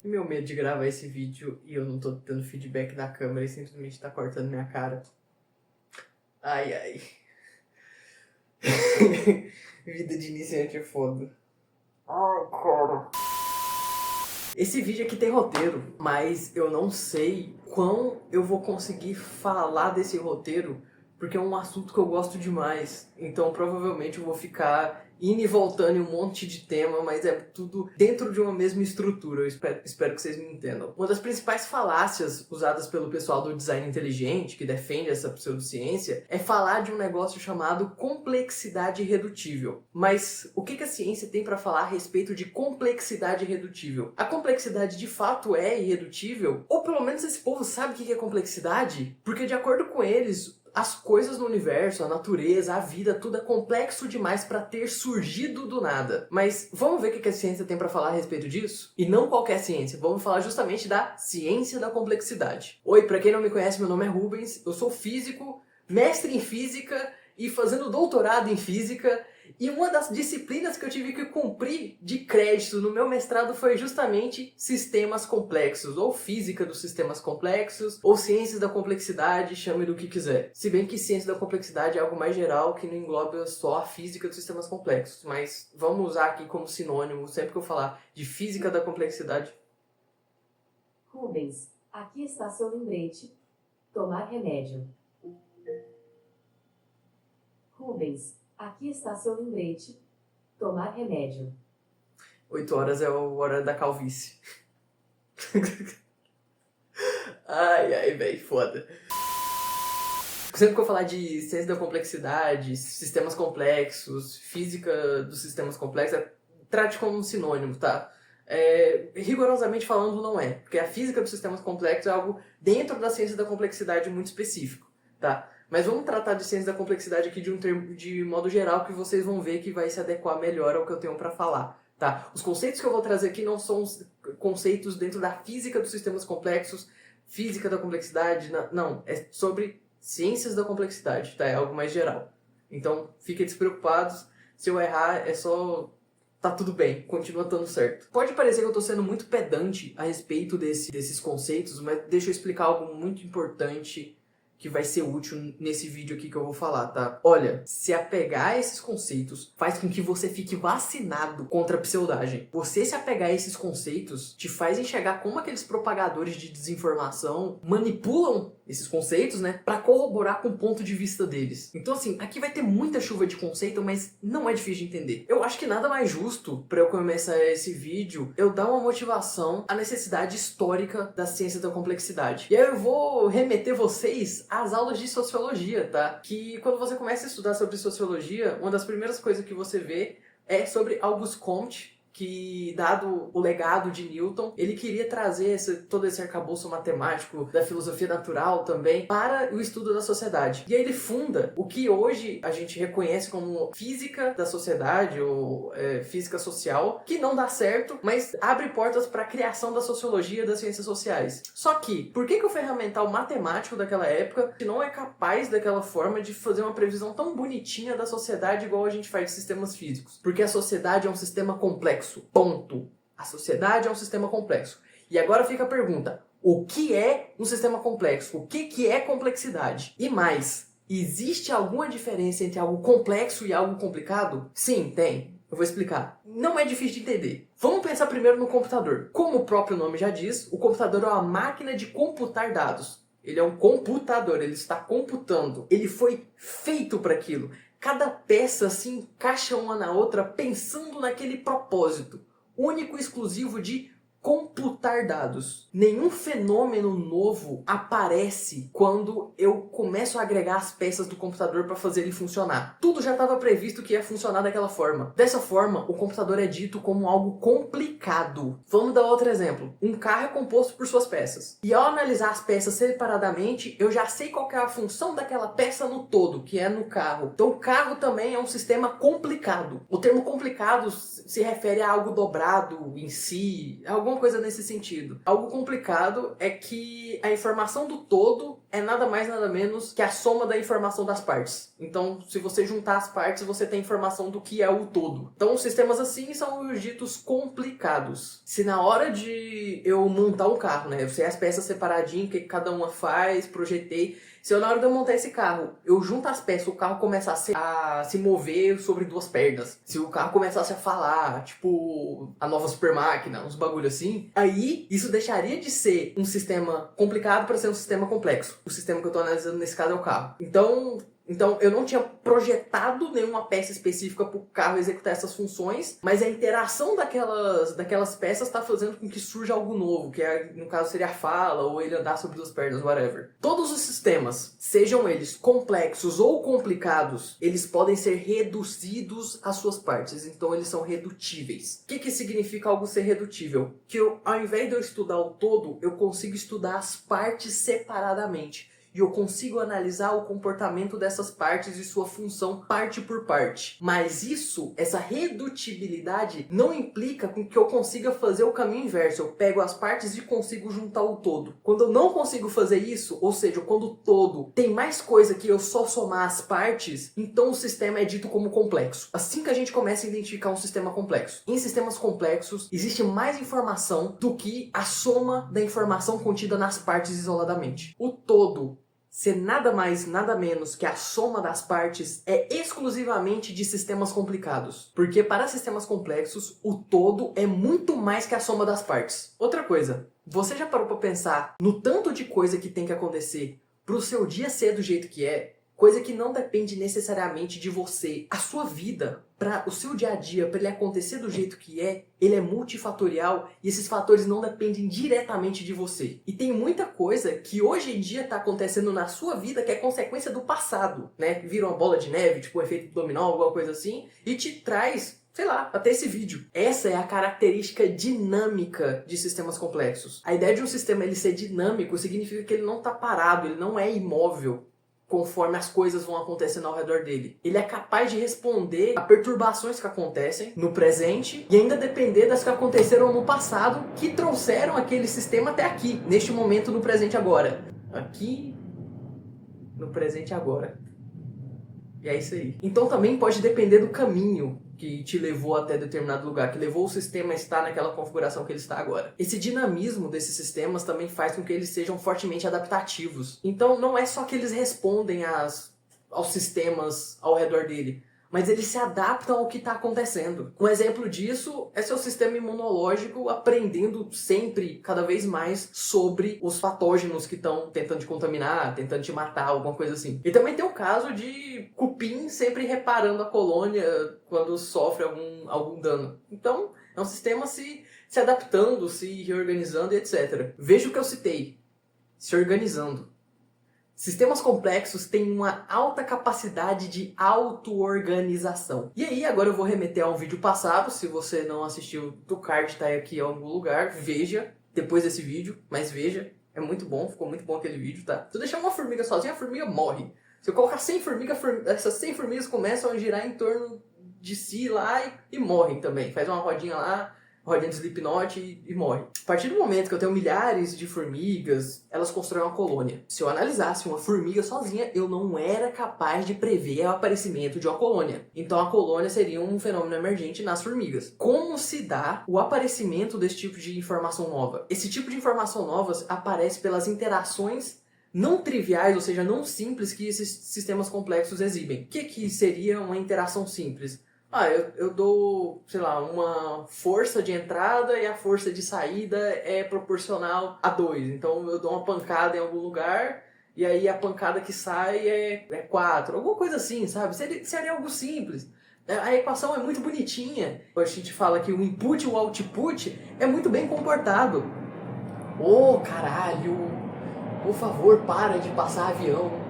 Meu medo de gravar esse vídeo e eu não tô tendo feedback da câmera e simplesmente tá cortando minha cara. Ai, ai. Vida de iniciante é foda. Ai, cara. Esse vídeo aqui tem roteiro, mas eu não sei quão eu vou conseguir falar desse roteiro, porque é um assunto que eu gosto demais. Então provavelmente eu vou ficar indo e voltando em um monte de tema, mas é tudo dentro de uma mesma estrutura. Eu espero que vocês me entendam. Uma das principais falácias usadas pelo pessoal do design inteligente, que defende essa pseudociência, é falar de um negócio chamado complexidade irredutível. Mas o que a ciência tem para falar a respeito de complexidade irredutível? A complexidade de fato é irredutível? Ou pelo menos esse povo sabe o que é complexidade? Porque de acordo com eles, as coisas no universo, a natureza, a vida, tudo é complexo demais para ter surgido do nada. Mas vamos ver o que a ciência tem para falar a respeito disso? E não qualquer ciência, vamos falar justamente da ciência da complexidade. Oi, para quem não me conhece, meu nome é Rubens, eu sou físico, mestre em física e fazendo doutorado em física. E uma das disciplinas que eu tive que cumprir de crédito no meu mestrado foi justamente sistemas complexos, ou física dos sistemas complexos, ou ciências da complexidade, chame do que quiser. Se bem que ciência da complexidade é algo mais geral que não engloba só a física dos sistemas complexos, mas vamos usar aqui como sinônimo, sempre que eu falar de física da complexidade. Rubens, aqui está seu lembrete. Tomar remédio. Rubens, aqui está seu lembrete. Tomar remédio. 8 horas é a hora da calvície. Ai, ai, véi, foda. Sempre que eu falar de ciência da complexidade, sistemas complexos, física dos sistemas complexos, trate como um sinônimo, tá? Rigorosamente falando, não é. Porque a física dos sistemas complexos é algo dentro da ciência da complexidade muito específico, tá? Mas vamos tratar de ciência da complexidade aqui de um termo de modo geral que vocês vão ver que vai se adequar melhor ao que eu tenho para falar, tá? Os conceitos que eu vou trazer aqui não são conceitos dentro da física dos sistemas complexos, física da complexidade, não. É sobre ciências da complexidade, tá? É algo mais geral. Então, fiquem despreocupados. Se eu errar, é só... tá tudo bem, continua estando certo. Pode parecer que eu tô sendo muito pedante a respeito desses conceitos, mas deixa eu explicar algo muito importante que vai ser útil nesse vídeo aqui que eu vou falar, tá? Olha, se apegar a esses conceitos faz com que você fique vacinado contra a pseudagem. Você se apegar a esses conceitos te faz enxergar como aqueles propagadores de desinformação manipulam esses conceitos, né, pra corroborar com o ponto de vista deles. Então assim, aqui vai ter muita chuva de conceito, mas não é difícil de entender. Eu acho que nada mais justo pra eu começar esse vídeo eu dar uma motivação à necessidade histórica da ciência da complexidade. E aí eu vou remeter vocês às aulas de sociologia, tá? Que quando você começa a estudar sobre sociologia, uma das primeiras coisas que você vê é sobre Auguste Comte, que, dado o legado de Newton, ele queria trazer todo esse arcabouço matemático da filosofia natural também para o estudo da sociedade. E aí ele funda o que hoje a gente reconhece como física da sociedade, ou física social, que não dá certo, mas abre portas para a criação da sociologia das ciências sociais. Só que, por que o ferramental matemático daquela época não é capaz daquela forma de fazer uma previsão tão bonitinha da sociedade igual a gente faz de sistemas físicos? Porque a sociedade é um sistema complexo. Ponto. A sociedade é um sistema complexo. E agora fica a pergunta: o que é um sistema complexo? O que é complexidade? E mais, existe alguma diferença entre algo complexo e algo complicado? Sim, tem. Eu vou explicar. Não é difícil de entender. Vamos pensar primeiro no computador. Como o próprio nome já diz, o computador é uma máquina de computar dados. Ele é um computador, ele está computando. Ele foi feito para aquilo. Cada peça se encaixa uma na outra pensando naquele propósito único e exclusivo de computar dados. Nenhum fenômeno novo aparece quando eu começo a agregar as peças do computador para fazer ele funcionar. Tudo já estava previsto que ia funcionar daquela forma. Dessa forma, o computador é dito como algo complicado. Vamos dar outro exemplo. Um carro é composto por suas peças. E ao analisar as peças separadamente, eu já sei qual que é a função daquela peça no todo, que é no carro. Então o carro também é um sistema complicado. O termo complicado se refere a algo dobrado em si, alguma coisa nesse sentido. Algo complicado é que a informação do todo é nada mais nada menos que a soma da informação das partes. Então, se você juntar as partes, você tem informação do que é o todo. Então, sistemas assim são os ditos complicados. Se na hora de eu montar um carro, né, eu sei as peças separadinho, o que cada uma faz, projetei. Se eu, na hora de eu montar esse carro, eu junto as peças, o carro começasse a se mover sobre duas pernas, se o carro começasse a falar, tipo, a nova super máquina, uns bagulho assim, aí isso deixaria de ser um sistema complicado para ser um sistema complexo. O sistema que eu tô analisando nesse caso é o carro. Então, eu não tinha projetado nenhuma peça específica para o carro executar essas funções, mas a interação daquelas peças está fazendo com que surja algo novo, que no caso seria a fala, ou ele andar sobre duas pernas, whatever. Todos os sistemas, sejam eles complexos ou complicados, eles podem ser reduzidos às suas partes, então eles são redutíveis. O que significa algo ser redutível? Que ao invés de eu estudar o todo, eu consigo estudar as partes separadamente. E eu consigo analisar o comportamento dessas partes e sua função parte por parte. Mas essa redutibilidade, não implica com que eu consiga fazer o caminho inverso. Eu pego as partes e consigo juntar o todo. Quando eu não consigo fazer isso, ou seja, quando o todo tem mais coisa que eu só somar as partes, então o sistema é dito como complexo. Assim que a gente começa a identificar um sistema complexo. Em sistemas complexos, existe mais informação do que a soma da informação contida nas partes isoladamente. O todo ser nada mais, nada menos que a soma das partes é exclusivamente de sistemas complicados. Porque para sistemas complexos, o todo é muito mais que a soma das partes. Outra coisa, você já parou para pensar no tanto de coisa que tem que acontecer para o seu dia ser do jeito que é? Coisa que não depende necessariamente de você. A sua vida, para o seu dia a dia, para ele acontecer do jeito que é, ele é multifatorial e esses fatores não dependem diretamente de você. E tem muita coisa que hoje em dia está acontecendo na sua vida que é consequência do passado, né? Vira uma bola de neve, tipo um efeito dominó, alguma coisa assim, e te traz, sei lá, até esse vídeo. Essa é a característica dinâmica de sistemas complexos. A ideia de um sistema ele ser dinâmico significa que ele não está parado, ele não é imóvel conforme as coisas vão acontecendo ao redor dele. Ele é capaz de responder a perturbações que acontecem no presente e ainda depender das que aconteceram no passado que trouxeram aquele sistema até aqui, neste momento, no presente agora. Aqui, no presente agora. E é isso aí. Então também pode depender do caminho que te levou até determinado lugar, que levou o sistema a estar naquela configuração que ele está agora. Esse dinamismo desses sistemas também faz com que eles sejam fortemente adaptativos. Então não é só que eles respondem aos sistemas ao redor dele, mas eles se adaptam ao que está acontecendo. Um exemplo disso é seu sistema imunológico aprendendo sempre, cada vez mais, sobre os patógenos que estão tentando te contaminar, tentando te matar, alguma coisa assim. E também tem o caso de cupim sempre reparando a colônia quando sofre algum dano. Então, é um sistema se adaptando, se reorganizando e etc. Veja o que eu citei. Se organizando. Sistemas complexos têm uma alta capacidade de auto-organização. E aí, agora eu vou remeter a um vídeo passado. Se você não assistiu, o card tá aí em algum lugar. Veja depois desse vídeo, mas veja. É muito bom, ficou muito bom aquele vídeo, tá? Se eu deixar uma formiga sozinha, a formiga morre. Se eu colocar 100 formigas, essas 100 formigas começam a girar em torno de si lá e morrem também. Faz uma rodinha lá, rodinha de Slipknot e morre. A partir do momento que eu tenho milhares de formigas, elas constroem uma colônia. Se eu analisasse uma formiga sozinha, eu não era capaz de prever o aparecimento de uma colônia. Então a colônia seria um fenômeno emergente nas formigas. Como se dá o aparecimento desse tipo de informação nova? Esse tipo de informação nova aparece pelas interações não triviais, ou seja, não simples que esses sistemas complexos exibem. O que seria uma interação simples? Eu dou, sei lá, uma força de entrada e a força de saída é proporcional a 2. Então eu dou uma pancada em algum lugar e aí a pancada que sai é 4. Alguma coisa assim, sabe? Seria algo simples. A equação é muito bonitinha. A gente fala que o input e o output é muito bem comportado. Ô, caralho! Por favor, para de passar avião.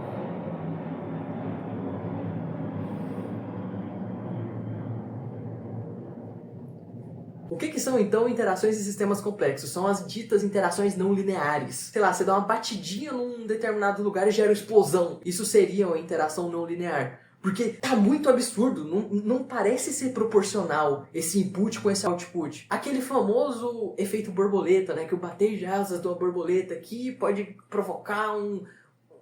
O que são, então, interações em sistemas complexos? São as ditas interações não lineares. Sei lá, você dá uma batidinha num determinado lugar e gera uma explosão. Isso seria uma interação não linear. Porque tá muito absurdo, não parece ser proporcional esse input com esse output. Aquele famoso efeito borboleta, né? Que o bater de asas de uma borboleta aqui pode provocar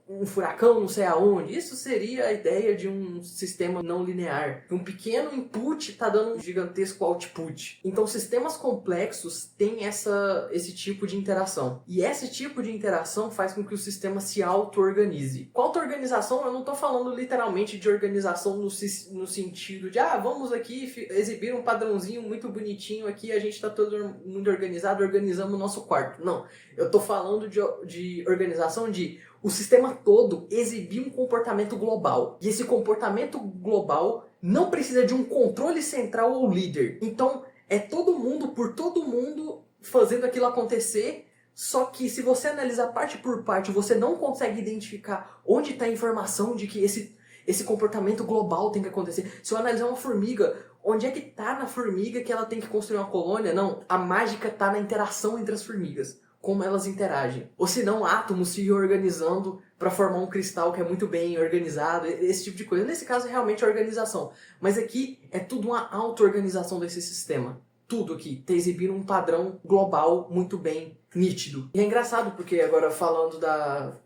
um furacão não sei aonde. Isso seria a ideia de um sistema não linear. Um pequeno input está dando um gigantesco output. Então sistemas complexos têm esse tipo de interação. E esse tipo de interação faz com que o sistema se auto-organize. Com auto-organização eu não estou falando literalmente de organização no sentido de vamos aqui exibir um padrãozinho muito bonitinho aqui, a gente está todo mundo organizado, organizamos o nosso quarto. Não, eu estou falando de organização de o sistema todo exibir um comportamento global. E esse comportamento global não precisa de um controle central ou líder. Então, é todo mundo por todo mundo fazendo aquilo acontecer, só que se você analisar parte por parte, você não consegue identificar onde está a informação de que esse comportamento global tem que acontecer. Se eu analisar uma formiga, onde é que está na formiga que ela tem que construir uma colônia? Não, a mágica está na interação entre as formigas. Como elas interagem. Ou se não, átomos se organizando para formar um cristal que é muito bem organizado, esse tipo de coisa. Nesse caso, é realmente organização. Mas aqui é tudo uma auto-organização desse sistema. Tudo aqui está exibindo um padrão global muito bem nítido. E é engraçado porque agora falando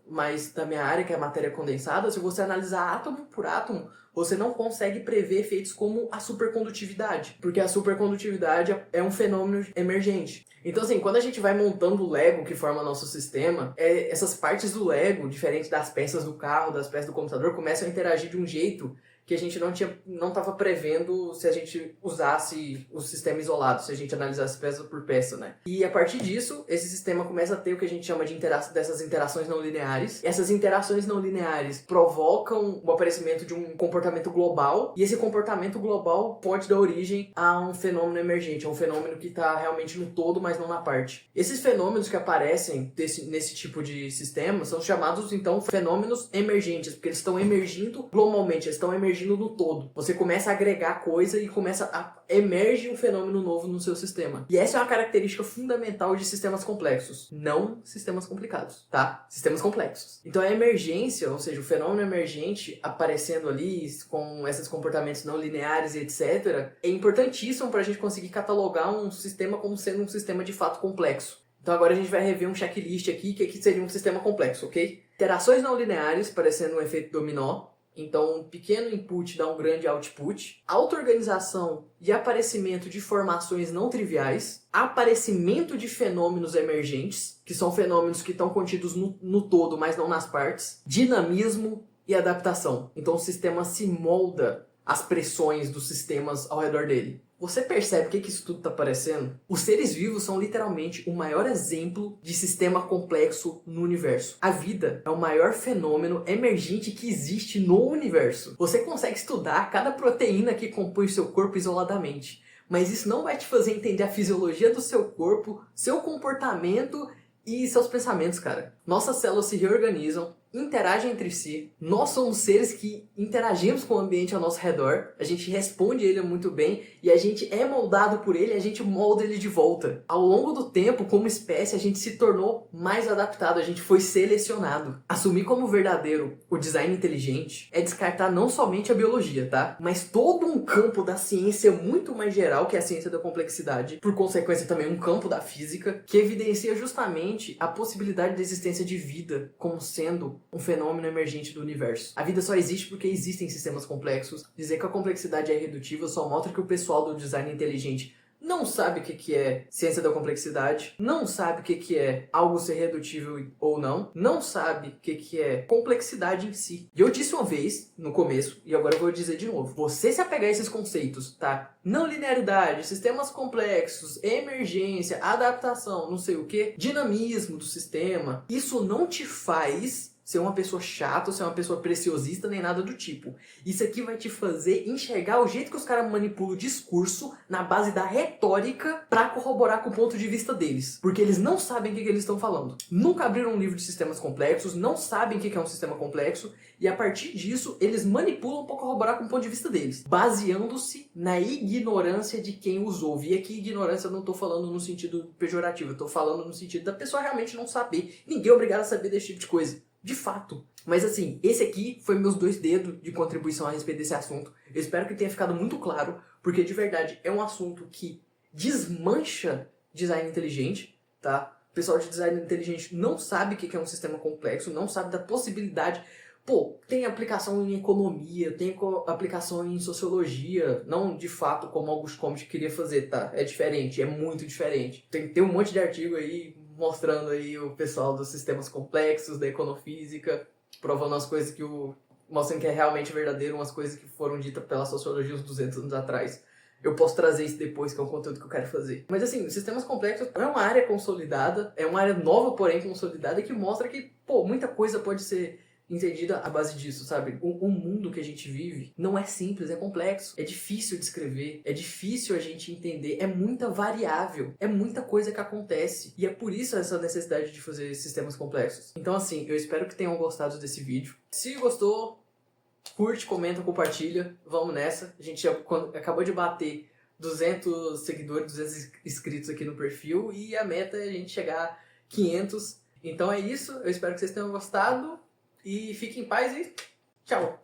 mais da minha área, que é a matéria condensada, se você analisar átomo por átomo, você não consegue prever efeitos como a supercondutividade. Porque a supercondutividade é um fenômeno emergente. Então, assim, quando a gente vai montando o Lego que forma nosso sistema, essas partes do Lego, diferente das peças do carro, das peças do computador, começam a interagir de um jeito que a gente não estava prevendo se a gente usasse o sistema isolado, se a gente analisasse peça por peça, né? E a partir disso, esse sistema começa a ter o que a gente chama dessas interações não lineares. Essas interações não lineares provocam o aparecimento de um comportamento global, e esse comportamento global pode dar origem a um fenômeno emergente, a um fenômeno que está realmente no todo, mas não na parte. Esses fenômenos que aparecem nesse tipo de sistema são chamados, então, fenômenos emergentes, porque eles estão emergindo globalmente, eles estão emergindo no todo. Você começa a agregar coisa e emerge um fenômeno novo no seu sistema. E essa é uma característica fundamental de sistemas complexos, não sistemas complicados, tá? Sistemas complexos. Então a emergência, ou seja, o fenômeno emergente aparecendo ali com esses comportamentos não lineares e etc., é importantíssimo para a gente conseguir catalogar um sistema como sendo um sistema de fato complexo. Então agora a gente vai rever um checklist aqui, que aqui seria um sistema complexo, ok? Interações não lineares, parecendo um efeito dominó. Então, um pequeno input dá um grande output. Auto-organização e aparecimento de formações não triviais. Aparecimento de fenômenos emergentes, que são fenômenos que estão contidos no todo, mas não nas partes. Dinamismo e adaptação. Então, o sistema se molda às pressões dos sistemas ao redor dele. Você percebe o que isso tudo está parecendo? Os seres vivos são literalmente o maior exemplo de sistema complexo no universo. A vida é o maior fenômeno emergente que existe no universo. Você consegue estudar cada proteína que compõe o seu corpo isoladamente, mas isso não vai te fazer entender a fisiologia do seu corpo, seu comportamento e seus pensamentos, cara. Nossas células se reorganizam, interagem entre si. Nós somos seres que interagimos com o ambiente ao nosso redor. A gente responde ele muito bem e a gente é moldado por ele e a gente molda ele de volta. Ao longo do tempo, como espécie, a gente se tornou mais adaptado, a gente foi selecionado. Assumir como verdadeiro o design inteligente é descartar não somente a biologia, tá? Mas todo um campo da ciência muito mais geral, que é a ciência da complexidade. Por consequência, também um campo da física, que evidencia justamente a possibilidade da existência de vida como sendo um fenômeno emergente do universo. A vida só existe porque existem sistemas complexos. Dizer que a complexidade é irredutível só mostra que o pessoal do design inteligente não sabe o que é ciência da complexidade, não sabe o que é algo ser redutível ou não sabe o que é complexidade em si. E eu disse uma vez, no começo, e agora eu vou dizer de novo, você se apegar a esses conceitos, tá? Não linearidade, sistemas complexos, emergência, adaptação, não sei o que, dinamismo do sistema, isso não te faz ser uma pessoa chata, ser uma pessoa preciosista, nem nada do tipo. Isso aqui vai te fazer enxergar o jeito que os caras manipulam o discurso na base da retórica pra corroborar com o ponto de vista deles. Porque eles não sabem o que eles estão falando. Nunca abriram um livro de sistemas complexos, não sabem o que é um sistema complexo, e a partir disso, eles manipulam pra corroborar com o ponto de vista deles, baseando-se na ignorância de quem os ouve. E aqui, ignorância, eu não tô falando no sentido pejorativo, eu tô falando no sentido da pessoa realmente não saber. Ninguém é obrigado a saber desse tipo de coisa. De fato. Mas assim, esse aqui foi meus 2 dedos de contribuição a respeito desse assunto. Eu espero que tenha ficado muito claro, porque de verdade é um assunto que desmancha design inteligente, tá? pessoal de design inteligente não sabe o que é um sistema complexo, não sabe da possibilidade. Pô, tem aplicação em economia, tem aplicação em sociologia, não de fato como Augusto Comte queria fazer, tá? É diferente, é muito diferente. Tem um monte de artigo aí mostrando aí o pessoal dos sistemas complexos, da econofísica, provando as coisas mostrando que é realmente verdadeiro, umas coisas que foram ditas pela sociologia uns 200 anos atrás. Eu posso trazer isso depois, que é um conteúdo que eu quero fazer. Mas assim, sistemas complexos não é uma área consolidada, é uma área nova, porém consolidada, que mostra que, pô, muita coisa pode ser entendida à base disso, sabe? O mundo que a gente vive não é simples, é complexo. É difícil de escrever, é difícil a gente entender, é muita variável, é muita coisa que acontece. E é por isso essa necessidade de fazer sistemas complexos. Então assim, eu espero que tenham gostado desse vídeo. Se gostou, curte, comenta, compartilha, vamos nessa. A gente já acabou de bater 200 seguidores, 200 inscritos aqui no perfil e a meta é a gente chegar a 500. Então é isso, eu espero que vocês tenham gostado e fiquem em paz e tchau!